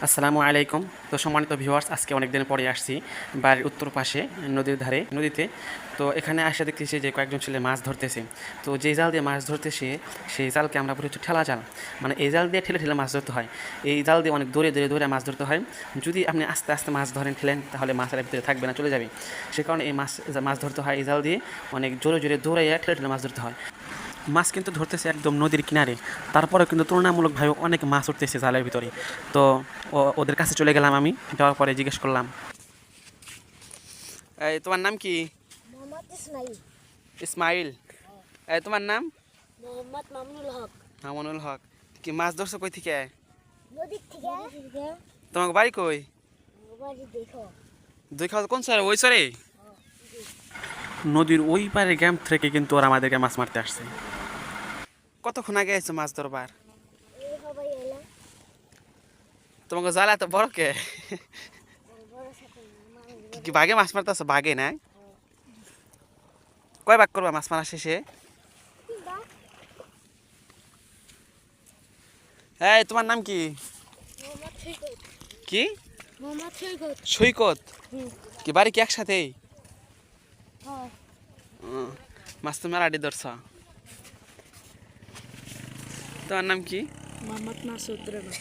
আসসালামু আলাইকুম। তো সম্মানিত ভিউয়ার্স, আজকে অনেক দিন পরে আসছি বাড়ির উত্তর পাশে নদীর ধারে নদীতে। তো এখানে আসে দেখতেছি যে কয়েকজন ছেলে মাছ ধরতেছে। তো যে জাল দিয়ে মাছ ধরতেছে সেই জালকে আমরা বলি হচ্ছে ঠেলা জাল। মানে এই জাল দিয়ে ঠেলে ঠেলে মাছ ধরতে হয়। এই জাল দিয়ে অনেক দূরে দূরে দূরে মাছ ধরতে হয়। যদি আপনি আস্তে আস্তে মাছ ধরেন ঠেলেন তাহলে মাছের ভিতরে থাকবে না, চলে যাবে। সে কারণে এই মাছ ধরতে হয় এই জাল দিয়ে, অনেক জোরে জোরে দৌড়াইয়া ঠেলে ঠেলে মাছ ধরতে হয়। মাছ কিন্তু ধরতেছে একদম নদীর কিনারে, তারপরেও কিন্তু তুলনামূলকভাবে অনেক মাছ উঠতেছে জালের ভিতরে। তো ওদের কাছে চলে গেলাম, আমি যাওয়ার পরে জিজ্ঞেস করলাম, এই তোমার নাম কি? মোহাম্মদ ইসমাইল। ইসমাইল। এই তোমার নাম? মোহাম্মদ মামুনুল হক। মামুনুল হক। কি মাছ ধরছো কই থেকে? নদীর থেকে। তোমার বাড়ি কই? বাড়ি দেখো। দুই খাওয়া কোন স্যার? ওই স্যারে নদীর ওই পারে গ্রাম থেকে কিন্তু ওরা আমাদেরকে মাছ মারতে আসছে। কতক্ষণ আগে এসেছো মাছ ধরবার? এই সবাই এলাম। তোমাকে জাল এত বড় কে? বড় সাথে কি বাঘে মাছ মারতে আসছো? বাঘে না? কয় ভাগ করবা মাছ মারা শেষে? এই তোমার নাম কি? মোহাম্মদ সৈকত। কি? মোহাম্মদ সৈকত। সৈকত। কি বাড়ি কি একসাথেই? হ্যাঁ। মাছ তো মেলাডি ধরছ। তোমার নাম কি? মোহাম্মদ মাসুদ রানা।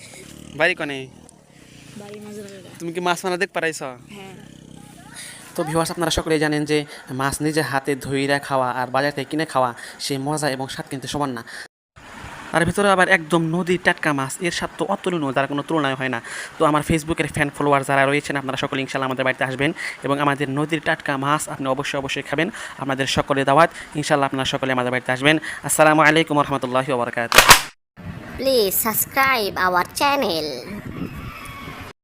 বাড়ি কনে? বাড়ি মাজরাগা। তুমি কি মাছ মারা দেখ পারাইছ? হ্যাঁ। তো ভিউয়ার্স, আপনারা সকলেই জানেন যে মাছ নিজে হাতে ধইরা খাওয়া আর বাজার থেকে কিনে খাওয়া সেই মজা এবং স্বাদ কিন্তু সমান না। তার ভিতরে আবার একদম নদীর টাটকা মাছ, এর স্বাদ তো অতুলনীয়, যার কোনো তুলনায় হয় না। তো আমার ফেসবুকের ফ্যান ফলোয়ার যারা রয়েছেন, আপনারা সকলে ইনশাল্লাহ আমাদের বাড়িতে আসবেন এবং আমাদের নদীর টাটকা মাছ আপনি অবশ্যই খাবেন। আপনাদের সকলে দাওয়াত, ইনশাল্লাহ আপনারা সকলে আমাদের বাড়িতে আসবেন। আসসালামু আলাইকুম রহমতুল্লাহি ওয়া বারাকাতুহু। Please subscribe our channel.